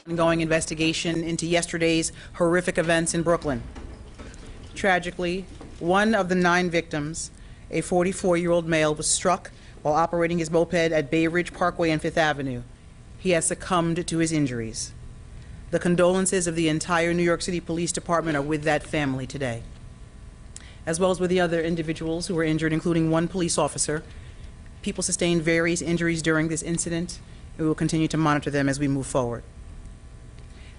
ongoing investigation into yesterday's horrific events in Brooklyn. Tragically, one of the 9 victims, a 44-year-old male, was struck while operating his moped at Bay Ridge Parkway and 5th Avenue. He has succumbed to his injuries. The condolences of the entire New York City Police Department are with that family today, as well as with the other individuals who were injured, including one police officer. People sustained various injuries during this incident, and we will continue to monitor them as we move forward.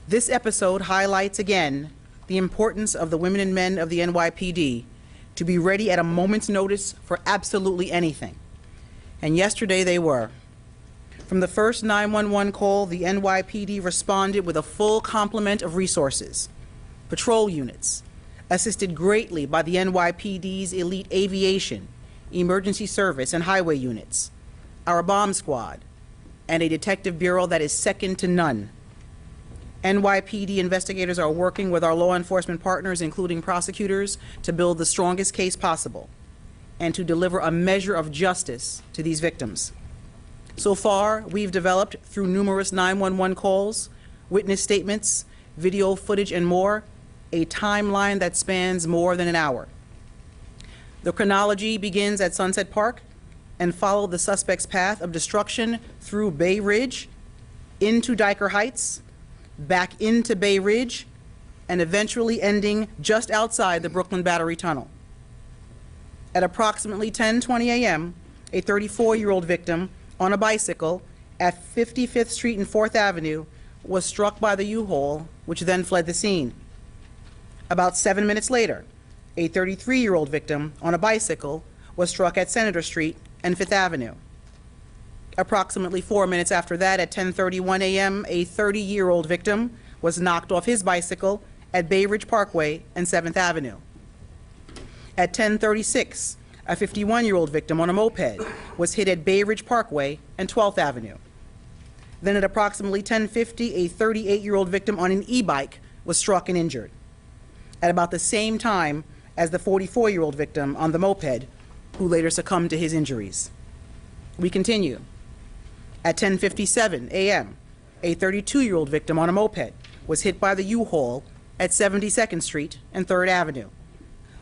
This episode highlights again the importance of the women and men of the NYPD to be ready at a moment's notice for absolutely anything. And yesterday they were. From the first 911 call, the NYPD responded with a full complement of resources. Patrol units, assisted greatly by the NYPD's elite aviation, emergency service, and highway units, our bomb squad, and a detective bureau that is second to none. NYPD investigators are working with our law enforcement partners, including prosecutors, to build the strongest case possible and to deliver a measure of justice to these victims. So far, we've developed, through numerous 911 calls, witness statements, video footage, and more, a timeline that spans more than an hour. The chronology begins at Sunset Park and followed the suspect's path of destruction through Bay Ridge, into Dyker Heights, back into Bay Ridge, and eventually ending just outside the Brooklyn Battery Tunnel. At approximately 10:20 a.m., a 34-year-old victim on a bicycle at 55th Street and 4th Avenue was struck by the U-Haul, which then fled the scene. About 7 minutes later, a 33-year-old victim on a bicycle was struck at Senator Street and 5th Avenue. Approximately 4 minutes after that, at 10:31 a.m., a 30-year-old victim was knocked off his bicycle at Bay Ridge Parkway and 7th Avenue. At 10:36, a 51-year-old victim on a moped was hit at Bay Ridge Parkway and 12th Avenue. Then at approximately 10:50, a 38-year-old victim on an e-bike was struck and injured, at about the same time as the 44-year-old victim on the moped, who later succumbed to his injuries. We continue. At 10:57 a.m., a 32-year-old victim on a moped was hit by the U-Haul at 72nd Street and 3rd Avenue,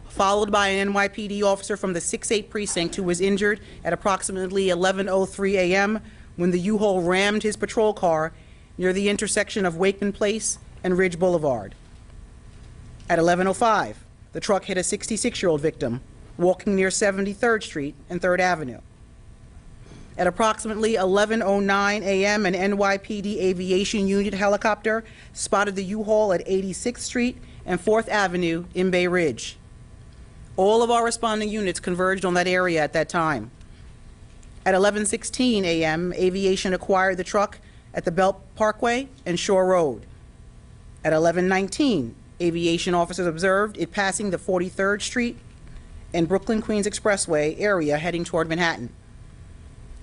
followed by an NYPD officer from the 6-8 precinct who was injured at approximately 11:03 a.m. when the U-Haul rammed his patrol car near the intersection of Wakeman Place and Ridge Boulevard. At 11:05, the truck hit a 66-year-old victim walking near 73rd Street and 3rd Avenue. At approximately 11:09 a.m., an NYPD aviation unit helicopter spotted the U-Haul at 86th Street and 4th Avenue in Bay Ridge. All of our responding units converged on that area at that time. At 11:16 a.m., aviation acquired the truck at the Belt Parkway and Shore Road. At 11:19, aviation officers observed it passing the 43rd Street and Brooklyn Queens Expressway area heading toward Manhattan.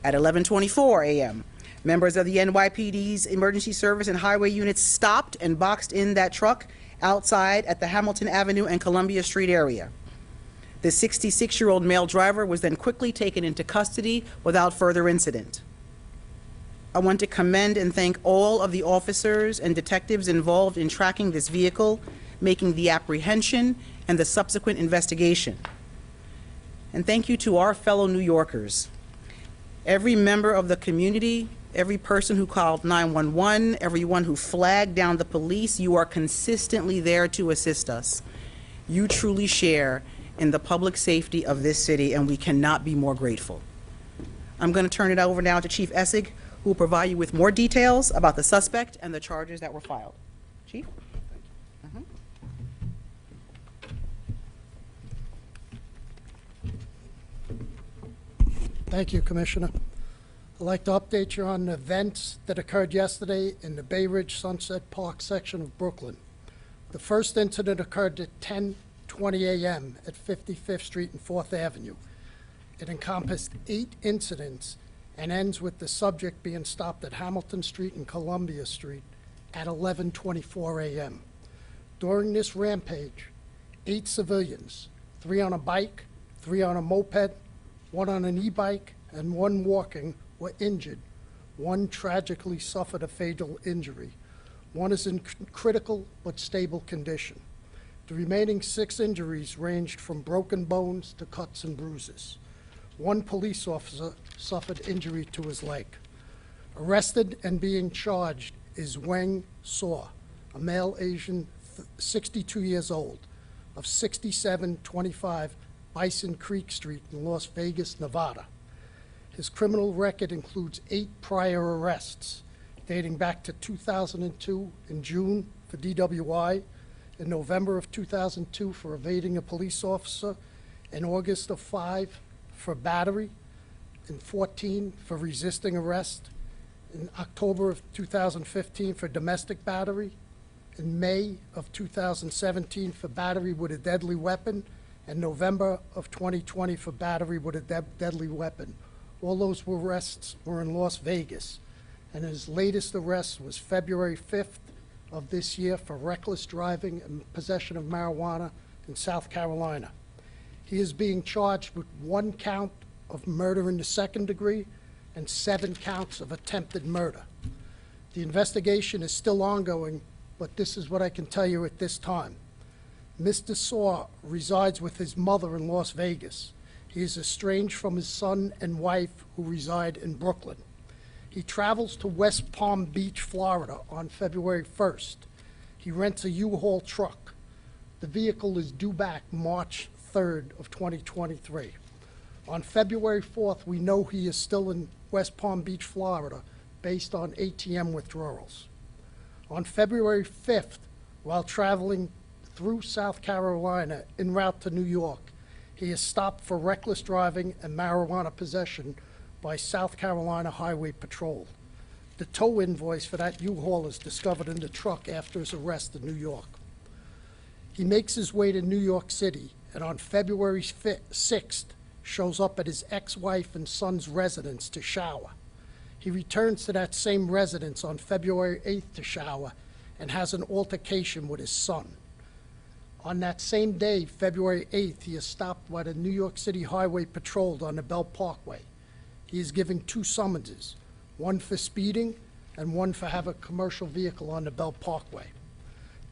At 11:24 a.m., members of the NYPD's emergency service and highway units stopped and boxed in that truck outside at the Hamilton Avenue and Columbia Street area. The 66-year-old male driver was then quickly taken into custody without further incident. I want to commend and thank all of the officers and detectives involved in tracking this vehicle, making the apprehension and the subsequent investigation. And thank you to our fellow New Yorkers. Every member of the community, every person who called 911, everyone who flagged down the police, you are consistently there to assist us. You truly share in the public safety of this city, and we cannot be more grateful. I'm going to turn it over now to Chief Essig, who will provide you with more details about the suspect and the charges that were filed. Chief? Thank you, Commissioner. I'd like to update you on the events that occurred yesterday in the Bay Ridge Sunset Park section of Brooklyn. The first incident occurred at 10:20 a.m. at 55th Street and 4th Avenue. It encompassed 8 incidents and ends with the subject being stopped at Hamilton Street and Columbia Street at 11:24 a.m. During this rampage, 8 civilians, 3 on a bike, 3 on a moped, 1 on an e-bike, and 1 walking, were injured. 1 tragically suffered a fatal injury. One is in critical but stable condition. The remaining 6 injuries ranged from broken bones to cuts and bruises. One police officer suffered injury to his leg. Arrested and being charged is Weng Saw, a male Asian, 62 years old, of 6725 Bison Creek Street in Las Vegas, Nevada. His criminal record includes 8 prior arrests dating back to 2002 in June for DWI, in November of 2002 for evading a police officer, in August of 5 for battery, in 14 for resisting arrest, in October of 2015 for domestic battery, in May of 2017 for battery with a deadly weapon, and November of 2020 for battery with a deadly weapon. All those arrests were in Las Vegas, and his latest arrest was February 5th of this year for reckless driving and possession of marijuana in South Carolina. He is being charged with 1 count of murder in the 2nd degree and 7 counts of attempted murder. The investigation is still ongoing, but this is what I can tell you at this time. Mr. Saw resides with his mother in Las Vegas. He is estranged from his son and wife who reside in Brooklyn. He travels to West Palm Beach, Florida on February 1st. He rents a U-Haul truck. The vehicle is due back March 3rd of 2023. On February 4th, we know he is still in West Palm Beach, Florida, based on ATM withdrawals. On February 5th, while traveling through South Carolina en route to New York, he is stopped for reckless driving and marijuana possession by South Carolina Highway Patrol. The tow invoice for that U-Haul is discovered in the truck after his arrest in New York. He makes his way to New York City, and on February 6th, shows up at his ex-wife and son's residence to shower. He returns to that same residence on February 8th to shower and has an altercation with his son. On that same day, February 8th, he is stopped by the New York City Highway Patrol on the Bell Parkway. He is given 2 summonses, one for speeding and one for having a commercial vehicle on the Bell Parkway.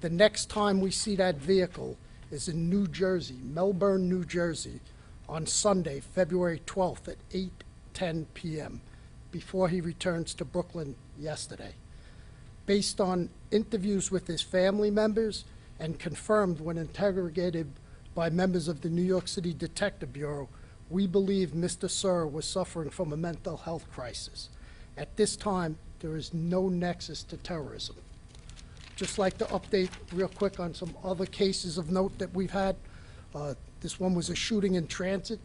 The next time we see that vehicle is in New Jersey, Melbourne, New Jersey, on Sunday, February 12th at 8:10 p.m., before he returns to Brooklyn yesterday. Based on interviews with his family members and confirmed when interrogated by members of the New York City Detective Bureau, we believe Mr. Sir was suffering from a mental health crisis. At this time, there is no nexus to terrorism. Just like to update real quick on some other cases of note that we've had. This one was a shooting in transit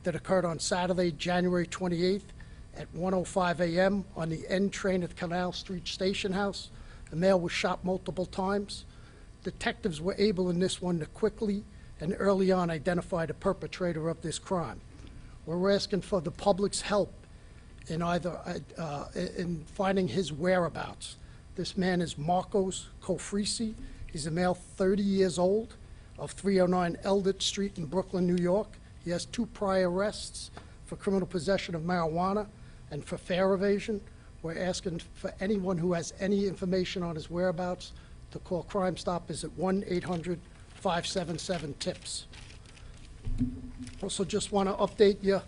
that occurred on Saturday, January 28th at 1:05 a.m. on the N train at Canal Street Station House. A male was shot multiple times. Detectives were able in this one to quickly and early on identify the perpetrator of this crime. We're asking for the public's help in in finding his whereabouts. This man is Marcos Cofrisi. He's a male 30 years old of 309 Eldridge Street in Brooklyn, New York. He has 2 prior arrests for criminal possession of marijuana and for fare evasion. We're asking for anyone who has any information on his whereabouts to call Crime Stoppers at 1-800-577-TIPS. Also just want to update you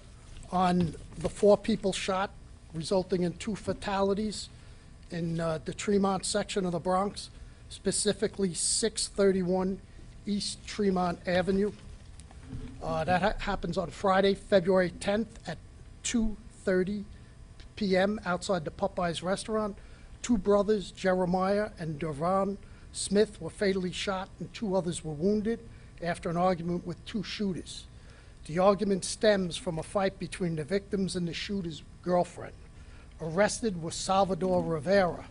on the 4 people shot, resulting in 2 fatalities in the Tremont section of the Bronx, specifically 631 East Tremont Avenue. That happens on Friday, February 10th at 2:30 p.m. outside the Popeyes restaurant. 2 brothers, Jeremiah and Devon Smith, were fatally shot and 2 others were wounded after an argument with 2 shooters. The argument stems from a fight between the victims and the shooter's girlfriend. Arrested was Salvador Rivera,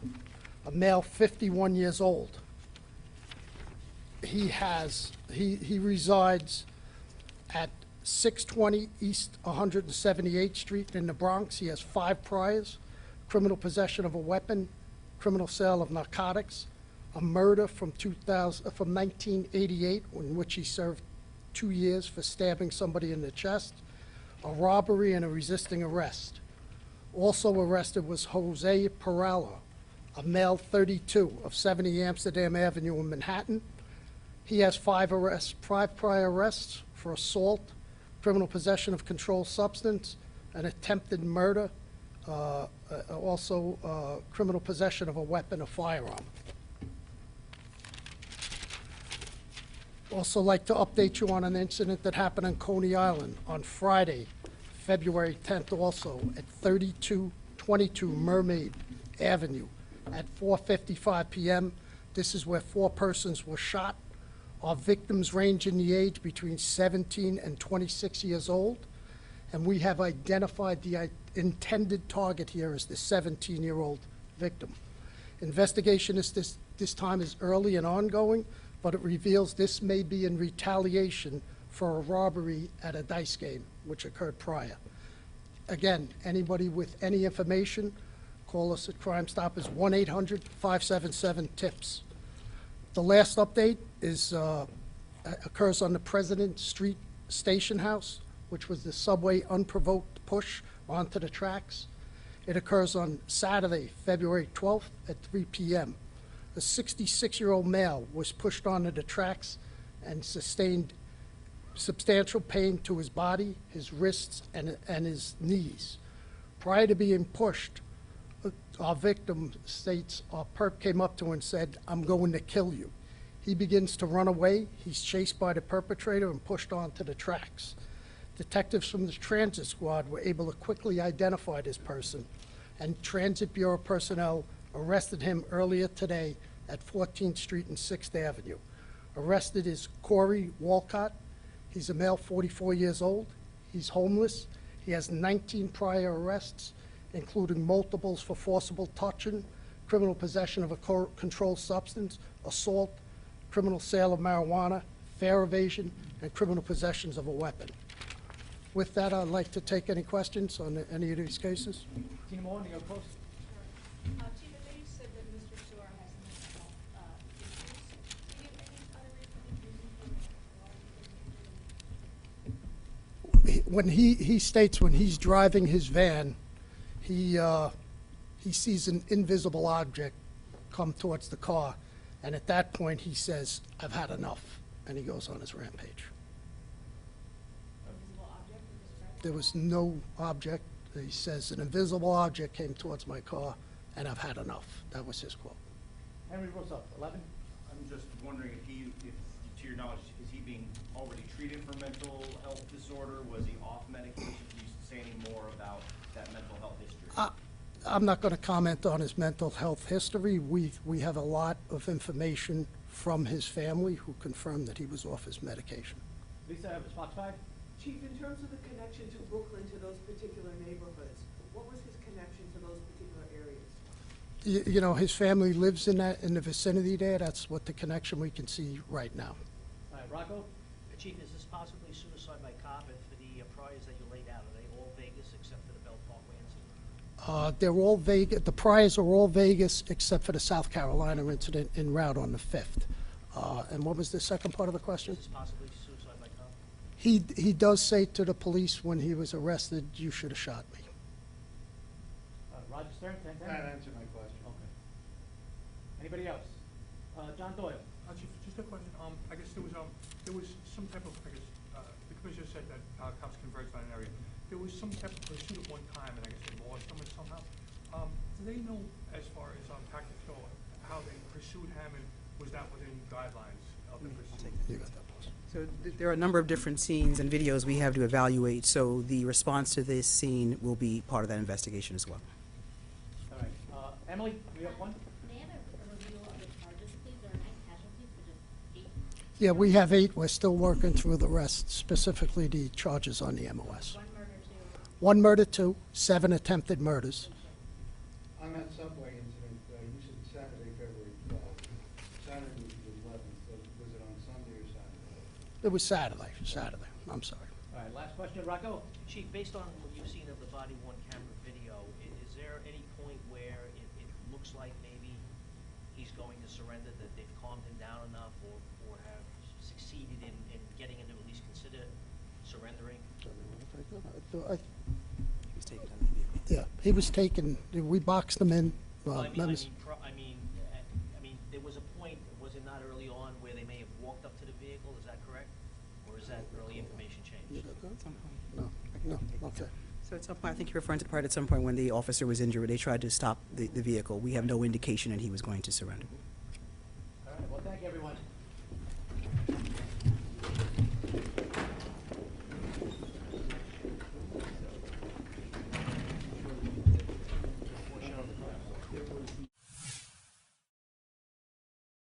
a male 51 years old. He resides at 620 East 178th Street in the Bronx. He has 5 priors: criminal possession of a weapon, criminal sale of narcotics, a murder from 1988 in which he served 2 years for stabbing somebody in the chest, a robbery, and a resisting arrest. Also arrested was Jose Peralta, a male 32 of 70 Amsterdam Avenue in Manhattan. He has 5 prior arrests for assault, criminal possession of controlled substance, and attempted murder, also criminal possession of a weapon or firearm. Also like to update you on an incident that happened on Coney Island on Friday, February 10th also, at 3222 Mermaid Avenue at 4:55 p.m. This is where 4 persons were shot. Our victims range in the age between 17 and 26 years old, and we have identified the intended target here as the 17-year-old victim. Investigation this time is early and ongoing, but it reveals this may be in retaliation for a robbery at a dice game, which occurred prior. Again, anybody with any information, call us at Crime Stoppers, 1-800-577-TIPS. The last update is occurs on the President Street Station House, which was the subway unprovoked push onto the tracks. It occurs on Saturday, February 12th at 3 p.m. A 66-year-old male was pushed onto the tracks and sustained substantial pain to his body, his wrists, and his knees. Prior to being pushed, our victim states our perp came up to him and said, "I'm going to kill you." He begins to run away. He's chased by the perpetrator and pushed onto the tracks. Detectives from the transit squad were able to quickly identify this person, and Transit Bureau personnel arrested him earlier today at 14th Street and 6th Avenue. Arrested is Corey Walcott. He's a male, 44 years old. He's homeless. He has 19 prior arrests, including multiples for forcible touching, criminal possession of a controlled substance, assault, criminal sale of marijuana, fare evasion, and criminal possessions of a weapon. With that, I'd like to take any questions on any of these cases. Tina Moore, New York Post. Chief, I know you said that Mr. Sewell has mental health issues. Do you have any other reason When he states when he's driving his van, he sees an invisible object come towards the car, and at that point he says, "I've had enough," and he goes on his rampage. invisible object in his driveway? There was no object. He says, "An invisible object came towards my car, and I've had enough." That was his quote. Henry Rousseau, 11. I'm just wondering if to your knowledge, is he being already treated for mental health disorder? Was he off medication? Can you say any more about that mental health history? I'm not going to comment on his mental health history. We have a lot of information from his family who confirmed that he was off his medication. Lisa Evans, Fox 5. Chief, in terms of the connection to Brooklyn, to those particular neighborhoods, what was his connection to those particular areas? You know, his family lives in the vicinity there. That's what the connection we can see right now. All right, Rocco. Chief, is this possibly suicide by cop? And for the priors that you laid out, are they all Vegas except for the Belt Parkway incident? They're all Vegas. The priors are all Vegas except for the South Carolina incident en route on the 5th. And what was the second part of the question? Is this possibly suicide by cop? He does say to the police when he was arrested, "You should have shot me." Roger Stern, 10-10. That answered my question. Okay. Anybody else? John Doyle. Chief, just a question. I guess there was some type of, the commissioner said that cops converged on an area. There was some type of pursuit at one time, and I guess they lost someone somehow. Do they know, as far as tactics go, how they pursued him, and was that within guidelines of the pursuit? You got that, boss. So there are a number of different scenes and videos we have to evaluate, so the response to this scene will be part of that investigation as well. All right. Emily, we have one. May I have a review of the charges, please? There are 9 casualties, but just 8. Yeah, we have 8. We're still working through the rest, specifically the charges on the MOS. 1 murder, 2. 1 murder, 2, 7 attempted murders. On that subway incident, you said Saturday, February 12th. Saturday was the 11th, so was it on Sunday or Saturday? It was Saturday. I'm sorry. All right, last question, Rocco. Chief, based on what you've seen of the body-worn camera video, is there any point where it looks like maybe he's going to surrender, that they've calmed him down enough, or have succeeded in getting him to at least consider surrendering? He was taken down the vehicle. Yeah, he was taken. We boxed him in. Well, I that was- mean not early on where they may have walked up to the vehicle, is that correct? Or is that early information changed? No, okay. So at some point, I think you're referring to the part at some point when the officer was injured, they tried to stop the vehicle. We have no indication that he was going to surrender. All right, well, thank you, everyone.